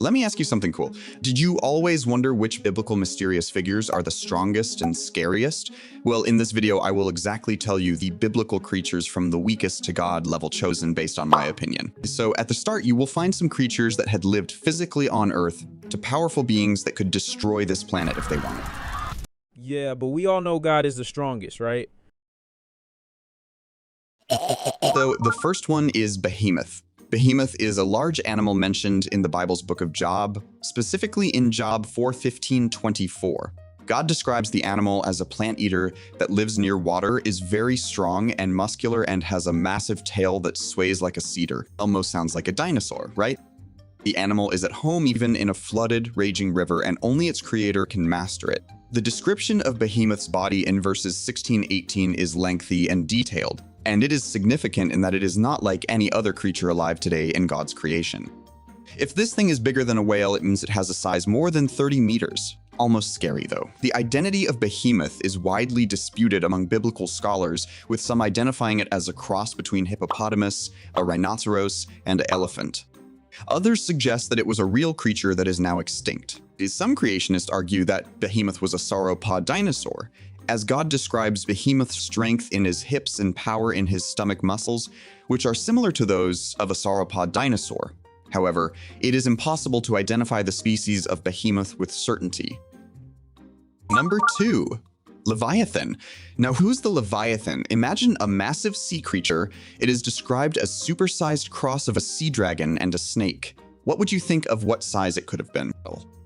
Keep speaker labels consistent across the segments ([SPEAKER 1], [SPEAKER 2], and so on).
[SPEAKER 1] Let me ask you something cool. Did you always wonder which biblical mysterious figures are the strongest and scariest? Well, in this video, I will exactly tell you the biblical creatures from the weakest to God level chosen based on my opinion. So at the start, you will find some creatures that had lived physically on Earth to powerful beings that could destroy this planet if they wanted.
[SPEAKER 2] Yeah, but we all know God is the strongest, right?
[SPEAKER 1] So the first one is Behemoth. Behemoth is a large animal mentioned in the Bible's book of Job, specifically in Job 4:15-24. God describes the animal as a plant eater that lives near water, is very strong and muscular, and has a massive tail that sways like a cedar. Almost sounds like a dinosaur, right? The animal is at home even in a flooded, raging river, and only its creator can master it. The description of Behemoth's body in verses 16-18 is lengthy and detailed, and it is significant in that it is not like any other creature alive today in God's creation. If this thing is bigger than a whale, it means it has a size more than 30 meters. Almost scary, though. The identity of Behemoth is widely disputed among biblical scholars, with some identifying it as a cross between hippopotamus, a rhinoceros, and an elephant. Others suggest that it was a real creature that is now extinct. Some creationists argue that Behemoth was a sauropod dinosaur, as God describes Behemoth's strength in his hips and power in his stomach muscles, which are similar to those of a sauropod dinosaur. However, it is impossible to identify the species of Behemoth with certainty. Number 2. Leviathan. Now, who's the Leviathan? Imagine a massive sea creature. It is described as a supersized cross of a sea dragon and a snake. What would you think of what size it could have been?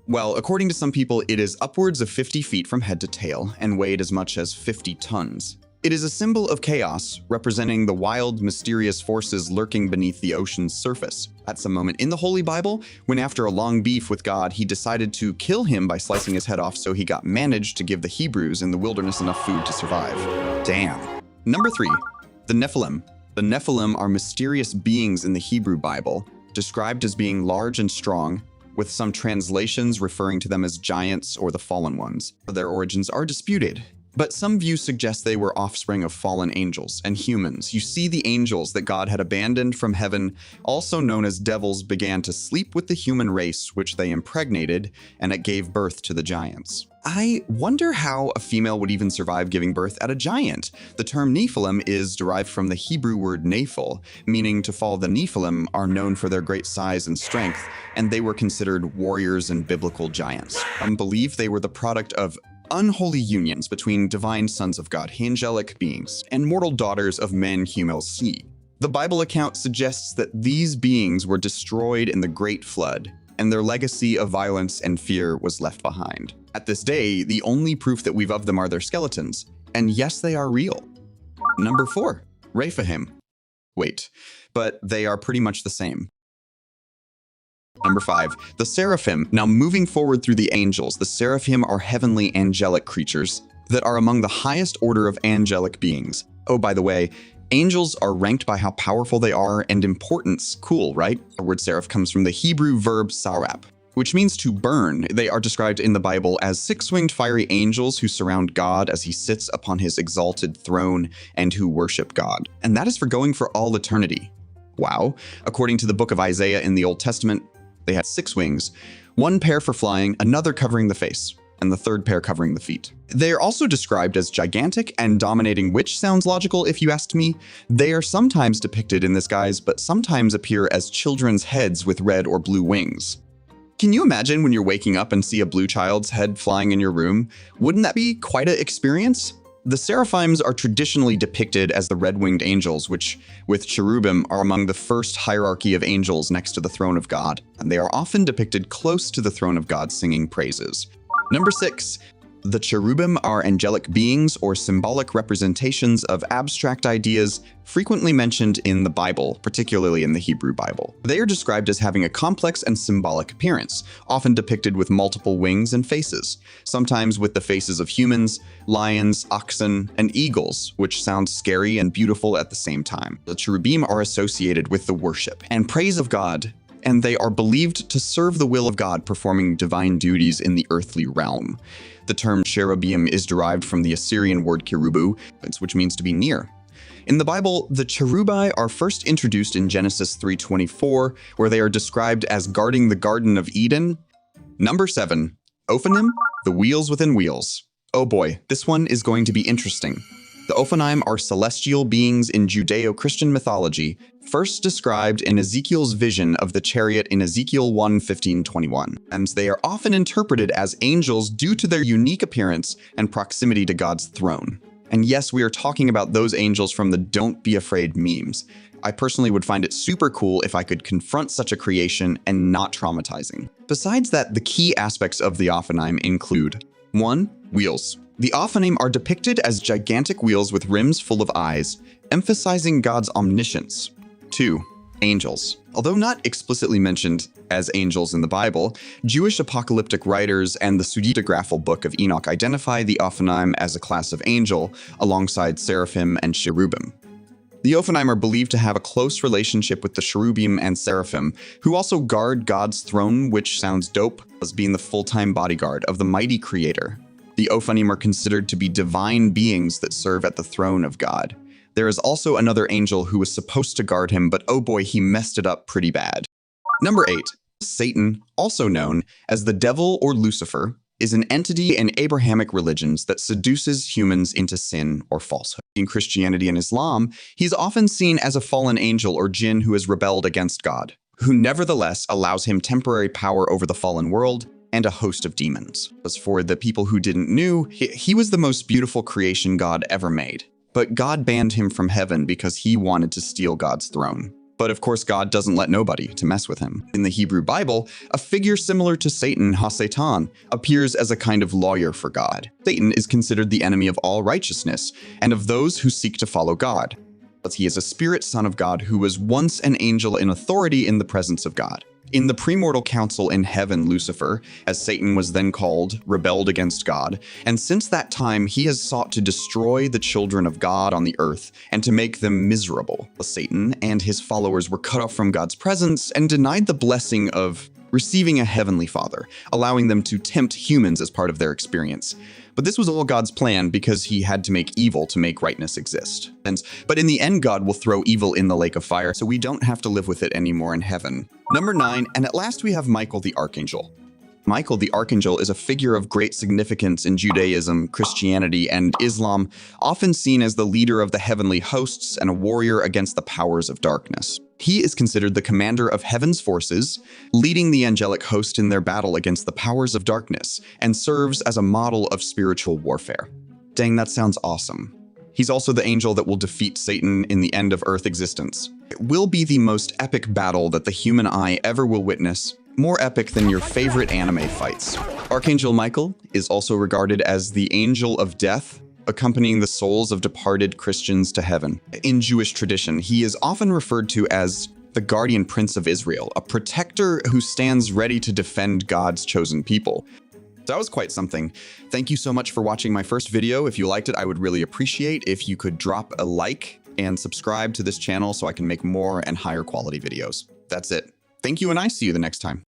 [SPEAKER 1] Well, according to some people, it is upwards of 50 feet from head to tail and weighed as much as 50 tons. It is a symbol of chaos, representing the wild, mysterious forces lurking beneath the ocean's surface. At some moment in the Holy Bible, when after a long beef with God, he decided to kill him by slicing his head off, so he managed to give the Hebrews in the wilderness enough food to survive. Damn. Number 3. The Nephilim. The Nephilim are mysterious beings in the Hebrew Bible, described as being large and strong, with some translations referring to them as giants or the fallen ones. Their origins are disputed, but some views suggest they were offspring of fallen angels and humans. You see, the angels that God had abandoned from heaven, also known as devils, began to sleep with the human race, which they impregnated, and it gave birth to the giants. I wonder how a female would even survive giving birth at a giant. The term Nephilim is derived from the Hebrew word nephil, meaning to fall. The Nephilim are known for their great size and strength, and they were considered warriors and biblical giants. Some believe they were the product of unholy unions between divine sons of God, angelic beings, and mortal daughters of men humans see. The Bible account suggests that these beings were destroyed in the Great Flood, and their legacy of violence and fear was left behind. At this day, the only proof that we've of them are their skeletons, and yes, they are real. Number 4. Rephaim. Wait, but they are pretty much the same. Number 5. The Seraphim. Now, moving forward through the angels, the Seraphim are heavenly angelic creatures that are among the highest order of angelic beings. Oh, by the way, angels are ranked by how powerful they are and importance. Cool, right? The word seraph comes from the Hebrew verb sarap, which means to burn. They are described in the Bible as 6-winged fiery angels who surround God as he sits upon his exalted throne and who worship God. And that is for going for all eternity. Wow. According to the book of Isaiah in the Old Testament, they had 6 wings, 1 pair for flying, another covering the face, and the 3rd pair covering the feet. They are also described as gigantic and dominating, which sounds logical if you asked me. They are sometimes depicted in this guise, but sometimes appear as children's heads with red or blue wings. Can you imagine when you're waking up and see a blue child's head flying in your room? Wouldn't that be quite an experience? The Seraphims are traditionally depicted as the red-winged angels, which, with Cherubim, are among the first hierarchy of angels next to the throne of God, and they are often depicted close to the throne of God singing praises. Number 6. The Cherubim are angelic beings or symbolic representations of abstract ideas frequently mentioned in the Bible, particularly in the Hebrew Bible. They are described as having a complex and symbolic appearance, often depicted with multiple wings and faces, sometimes with the faces of humans, lions, oxen, and eagles, which sounds scary and beautiful at the same time. The Cherubim are associated with the worship and praise of God, and they are believed to serve the will of God, performing divine duties in the earthly realm. The term cherubim is derived from the Assyrian word kerubu, which means to be near. In the Bible, the Cherubim are first introduced in Genesis 3:24, where they are described as guarding the Garden of Eden. Number 7. Ophanim, the wheels within wheels. Oh boy, this one is going to be interesting. The Ophanim are celestial beings in Judeo-Christian mythology, first described in Ezekiel's vision of the chariot in Ezekiel 1:15-21, and they are often interpreted as angels due to their unique appearance and proximity to God's throne. And yes, we are talking about those angels from the Don't Be Afraid memes. I personally would find it super cool if I could confront such a creation and not traumatizing. Besides that, the key aspects of the Ophanim include 1. Wheels. The Ophanim are depicted as gigantic wheels with rims full of eyes, emphasizing God's omniscience. 2. Angels. Although not explicitly mentioned as angels in the Bible, Jewish apocalyptic writers and the pseudepigraphal Book of Enoch identify the Ophanim as a class of angel, alongside Seraphim and Cherubim. The Ophanim are believed to have a close relationship with the Cherubim and Seraphim, who also guard God's throne, which sounds dope, as being the full-time bodyguard of the mighty Creator. The Ophanim are considered to be divine beings that serve at the throne of God. There is also another angel who was supposed to guard him, but oh boy, he messed it up pretty bad. Number 8. Satan, also known as the devil or Lucifer, is an entity in Abrahamic religions that seduces humans into sin or falsehood. In Christianity and Islam, he's often seen as a fallen angel or jinn who has rebelled against God, who nevertheless allows him temporary power over the fallen world and a host of demons. As for the people who didn't know, he was the most beautiful creation God ever made. But God banned him from heaven because he wanted to steal God's throne. But of course, God doesn't let nobody to mess with him. In the Hebrew Bible, a figure similar to Satan, Ha-Satan, appears as a kind of lawyer for God. Satan is considered the enemy of all righteousness and of those who seek to follow God. But he is a spirit son of God who was once an angel in authority in the presence of God. In the premortal council in heaven, Lucifer, as Satan was then called, rebelled against God, and since that time he has sought to destroy the children of God on the earth and to make them miserable. Satan and his followers were cut off from God's presence and denied the blessing of receiving a heavenly Father, allowing them to tempt humans as part of their experience. But this was all God's plan because he had to make evil to make rightness exist. But in the end, God will throw evil in the lake of fire, so we don't have to live with it anymore in heaven. Number 9, and at last we have Michael the Archangel. Michael the Archangel is a figure of great significance in Judaism, Christianity, and Islam, often seen as the leader of the heavenly hosts and a warrior against the powers of darkness. He is considered the commander of heaven's forces, leading the angelic host in their battle against the powers of darkness, and serves as a model of spiritual warfare. Dang, that sounds awesome. He's also the angel that will defeat Satan in the end of Earth existence. It will be the most epic battle that the human eye ever will witness, more epic than your favorite anime fights. Archangel Michael is also regarded as the angel of death, accompanying the souls of departed Christians to heaven. In Jewish tradition, he is often referred to as the guardian prince of Israel, a protector who stands ready to defend God's chosen people. That was quite something. Thank you so much for watching my first video. If you liked it, I would really appreciate if you could drop a like and subscribe to this channel so I can make more and higher quality videos. That's it. Thank you, and I see you the next time.